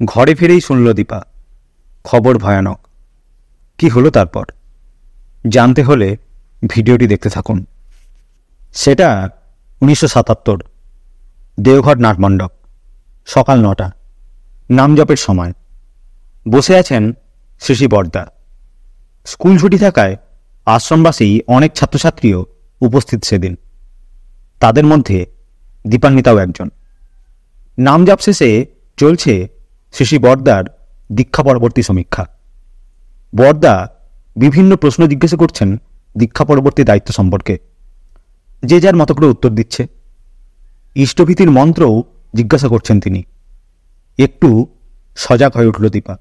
ঘরে ফিরেই শুনল দীপা, খবর ভয়ানক। কি হলো তারপর জানতে হলে ভিডিওটি দেখতে থাকুন। সেটা 1977, দেওঘর নাটমণ্ডপ, সকাল 9টা, নাম জপের সময়। বসে আছেন শ্রী বর্দা। স্কুল ছুটি থাকায় আশ্রমবাসী অনেক ছাত্রছাত্রীও উপস্থিত সেদিন। তাদের মধ্যে দীপান্বিতাও একজন। নাম জপ শেষে চলছে শ্রী বর্দার দীক্ষা পরবর্তী সমীক্ষা। বর্দা বিভিন্ন প্রশ্ন জিজ্ঞাসা করছেন দীক্ষা পরবর্তী দায়িত্ব সম্পর্কে। যে যার মতো করে উত্তর দিচ্ছে। ইষ্টভীতির মন্ত্রও জিজ্ঞাসা করছেন তিনি। একটু সজাগ হয়ে উঠল দীপা।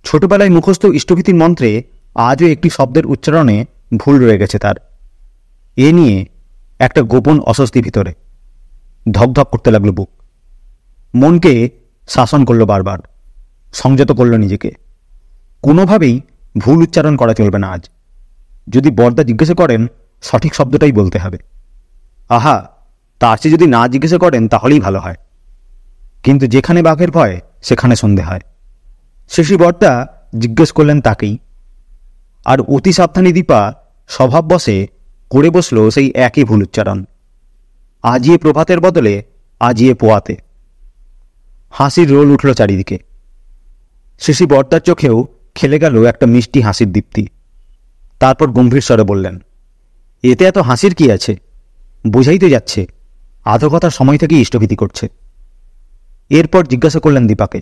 ছোটবেলায় মুখস্থ ইষ্টভীতির মন্ত্রে আজও একটি শব্দের উচ্চারণে ভুল রয়ে গেছে তার। এ নিয়ে একটা গোপন অস্বস্তি ভিতরে। ধকধক করতে লাগলো বুক। মনকে শাসন করলো বারবার, সংযত করল নিজেকে। কোনোভাবেই ভুল উচ্চারণ করা চলবে না আজ। যদি বর্দা জিজ্ঞাসা করেন সঠিক শব্দটাই বলতে হবে। আহা, তার চেয়ে যদি না জিজ্ঞাসা করেন তাহলেই ভালো হয়। কিন্তু যেখানে বাঘের ভয় সেখানে সন্ধে হয়। শ্রী বর্দা জিজ্ঞেস করলেন তাকেই। আর অতি সাবধানী দীপা স্বভাব বশে করে বসল সেই একই ভুল উচ্চারণ। আজিয়ে প্রভাতের বদলে আজিয়ে পোয়াতে। হাসির রোল উঠল চারিদিকে। শ্রী বর্দার চোখেও খেলে গেল একটা মিষ্টি হাসির দীপ্তি। তারপর গম্ভীর স্বরে বললেন, এতে এত হাসির কি আছে? বোঝাই তো যাচ্ছে আধো কথার সময় থেকেই ইষ্টভীতি করছে। এরপর জিজ্ঞাসা করলেন দীপাকে,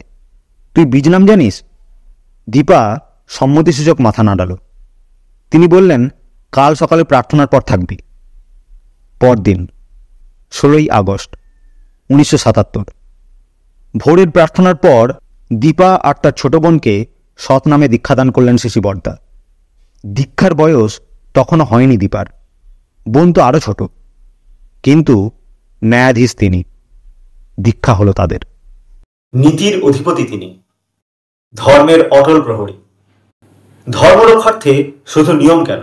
তুই বীজ নাম জানিস? দীপা সম্মতিসূচক মাথা নাড়াল। তিনি বললেন, কাল সকালে প্রার্থনার পর থাকবি। পরদিন 16ই আগস্ট 1977, ভোরের প্রার্থনার পর দীপা আর তার ছোট বোনকে সৎ নামে দীক্ষাদান করলেন শ্রী বর্দা। দীক্ষার বয়স তখনও হয়নি দীপার। বোন তো আরও ছোট। কিন্তু ন্যায়াধীশ তিনি। দীক্ষা হলো তাদের। নীতির অধিপতি তিনি, ধর্মের অটল প্রহরী। ধর্ম রক্ষার্থে শুধু নিয়ম কেন,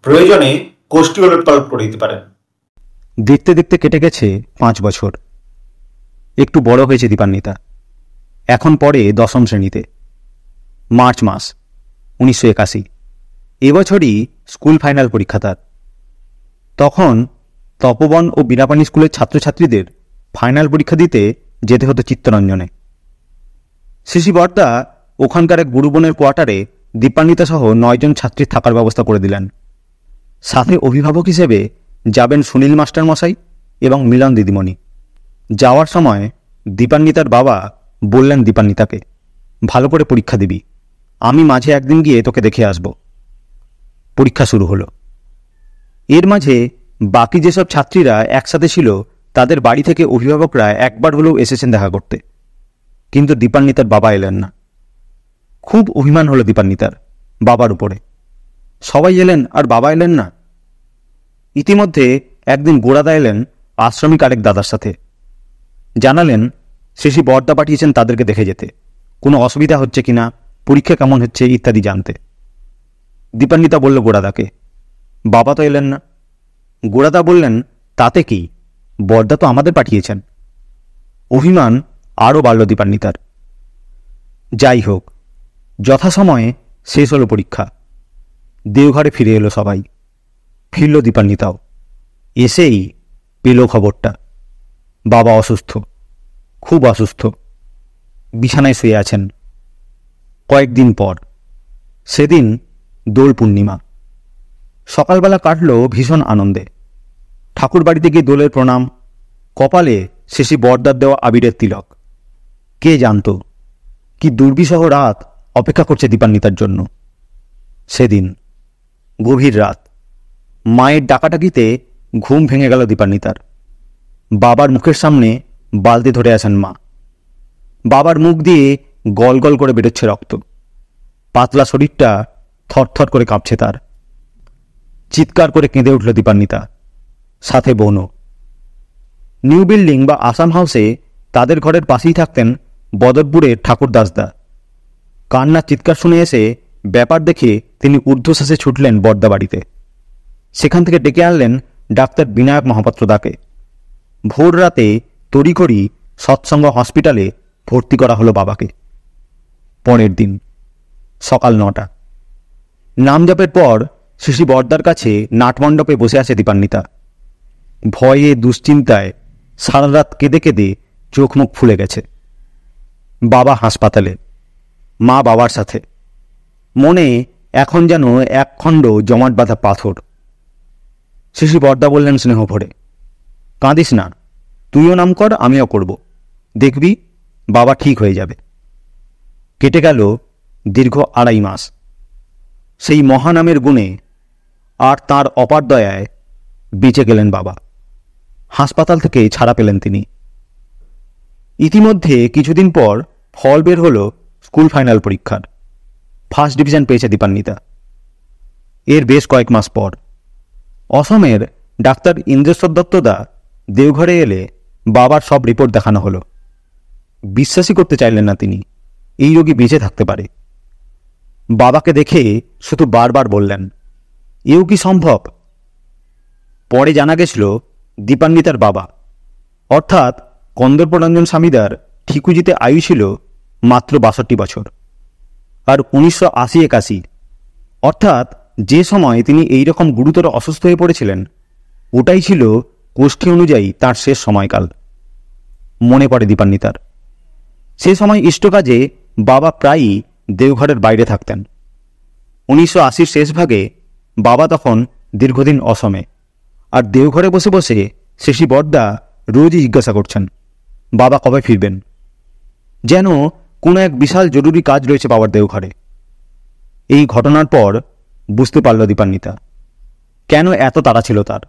প্রয়োজনে কোষ্ঠী ওলটপালট করে দিতে পারেন। দেখতে দেখতে কেটে গেছে 5 বছর। একটু বড় হয়েছে দীপান্বিতা। এখন পড়ে 10ম শ্রেণীতে। মার্চ মাস 1981। এবছরই স্কুল ফাইনাল পরীক্ষা তার। তখন তপবন ও বিনাপানি স্কুলের ছাত্রছাত্রীদের ফাইনাল পরীক্ষা দিতে যেতে হতো চিত্তরঞ্জনে। শ্রী বর্দা ওখানকার এক গুরুবনের কোয়ার্টারে দীপান্বিতা সহ 9 জন ছাত্রীর থাকার ব্যবস্থা করে দিলেন। সাথে অভিভাবক হিসেবে যাবেন সুনীল মাস্টার মশাই এবং মিলন দিদিমণি। যাওয়ার সময় দীপান্বিতার বাবা বললেন দীপান্বিতাকে, ভালো করে পরীক্ষা দিবি, আমি মাঝে একদিন গিয়ে তোকে দেখে আসব। পরীক্ষা শুরু হলো। এর মাঝে বাকি যেসব ছাত্রীরা একসাথে ছিল তাদের বাড়ি থেকে অভিভাবকরা একবার হলেও এসেছেন দেখা করতে। কিন্তু দীপান্বিতার বাবা এলেন না। খুব অভিমান হলো দীপান্বিতার বাবার উপরে। সবাই এলেন আর বাবা এলেন না। ইতিমধ্যে একদিন গোড়াদা এলেন আশ্রমিক আরেক দাদার সাথে। জানালেন শ্রী বর্দা পাঠিয়েছেন তাদেরকে দেখে যেতে, কোনো অসুবিধা হচ্ছে কিনা, পরীক্ষা কেমন হচ্ছে ইত্যাদি জানতে। দীপান্বিতা বলল গোড়াদাকে, বাবা তো এলেন না। গোড়াদা বললেন, তাতে কি, বর্দা তো আমাদের পাঠিয়েছেন। অভিমান আরও বাড়ল দীপান্বিতার। যাই হোক, যথাসময়ে শেষ হলো পরীক্ষা। দেওঘরে ফিরে এলো সবাই। ফিরল দীপান্বিতাও। এসেই পেল খবরটা, বাবা অসুস্থ, খুব অসুস্থ, বিছানায় শুয়ে আছেন। কয়েকদিন পর, সেদিন দোল পূর্ণিমা। সকালবেলা কাটল ভীষণ আনন্দে। ঠাকুর বাড়িতে গিয়ে দোলের প্রণাম, কপালে শ্রী বর্দার দেওয়া আবিরের তিলক। কে জানত কি দুর্বিষহ রাত অপেক্ষা করছে দীপান্বিতার জন্য। সেদিন গভীর রাত, মায়ের ডাকাডাকিতে ঘুম ভেঙে গেল দীপান্বিতার। বাবার মুখের সামনে বালতি ধরে আছেন মা। বাবার মুখ দিয়ে গল গল করে বেরোচ্ছে রক্ত। পাতলা শরীরটা থরথর করে কাঁপছে তার। চিৎকার করে কেঁদে উঠল দীপান্বিতা, সাথে বোনও। নিউ বিল্ডিং বা আসাম হাউসে তাদের ঘরের পাশেই থাকতেন বদরপুরের ঠাকুরদাসদা। কান্নার চিৎকার শুনে এসে ব্যাপার দেখে তিনি ঊর্ধ্বশ্বাসে ছুটলেন বর্দা বাড়িতে। সেখান থেকে ডেকে আনলেন ডাক্তার বিনায়ক মহাপাত্রদাকে। ভোর রাতে তড়িঘড়ি সৎসঙ্গ হসপিটালে ভর্তি করা হলো বাবাকে। পরের দিন সকাল 9টা। নামজাপের পর শিশি বর্দার কাছে নাটমণ্ডপে বসে আছে দীপান্বিতা। ভয়ে দুশ্চিন্তায় সারা রাত কেঁদে কেঁদে চোখ মুখ ফুলে গেছে। বাবা হাসপাতালে, মা বাবার সাথে। মনে এখন যেন একখণ্ড জমাট বাঁধা পাথর। শিশি বর্দা বললেন স্নেহ ভরে, কাঁদিস না, তুইও নাম কর, আমিও করব, দেখবি বাবা ঠিক হয়ে যাবে। কেটে গেল দীর্ঘ 2.5 মাস। সেই মহানামের গুণে আর তাঁর অপার দয়ায় বেঁচে গেলেন বাবা। হাসপাতাল থেকে ছাড়া পেলেন তিনি। ইতিমধ্যে কিছুদিন পর ফল বের হলো স্কুল ফাইনাল পরীক্ষার। ফার্স্ট ডিভিশন পেয়েছে দীপান্বিতা। এর বেশ কয়েক মাস পর অসমের ডাক্তার ইন্দ্রেশ্বর দত্তদা দেওঘরে এলে বাবার সব রিপোর্ট দেখানো হলো। বিশ্বাসই করতে চাইলেন না তিনি এই রোগী বেঁচে থাকতে পারে। বাবাকে দেখে শুধু বারবার বললেন, এও কি সম্ভব? পরে জানা গেছিল দীপান্বিতার বাবা অর্থাৎ কন্দর্পরঞ্জন স্বামীদার ঠিকুজিতে আয়ু ছিল মাত্র 62 বছর। আর 1980-81 অর্থাৎ যে সময় তিনি এই রকম গুরুতর অসুস্থ হয়ে পড়েছিলেন, ওটাই ছিল কোষ্ঠী অনুযায়ী তার শেষ সময়কাল। মনে পড়ে দীপান্বিতার। সে সময় ইষ্টকাজে বাবা প্রায়ই দেওঘরের বাইরে থাকতেন। 1980-র শেষ ভাগে বাবা তখন দীর্ঘদিন অসমে, আর দেওঘরে বসে বসে শিশি বর্দা রোজই জিজ্ঞাসা করছেন বাবা কবে ফিরবেন, যেন কোনো এক বিশাল জরুরি কাজ রয়েছে বাবার দেওঘরে। এই ঘটনার পর বুঝতে পারল দীপান্বিতা কেন এত তাড়া ছিল তার।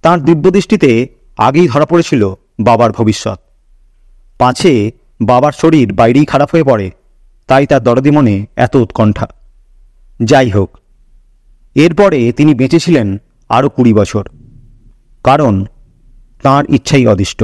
তাঁর দিব্যদৃষ্টিতে আগেই ধরা পড়েছিল বাবার ভবিষ্যৎ। পাছে বাবার শরীর বাইরেই খারাপ হয়ে পড়ে, তাই তার দরদি মনে এত উৎকণ্ঠা। যাই হোক, এরপরে তিনি বেঁচেছিলেন আরও 20 বছর, কারণ তাঁর ইচ্ছাই অদিষ্ট।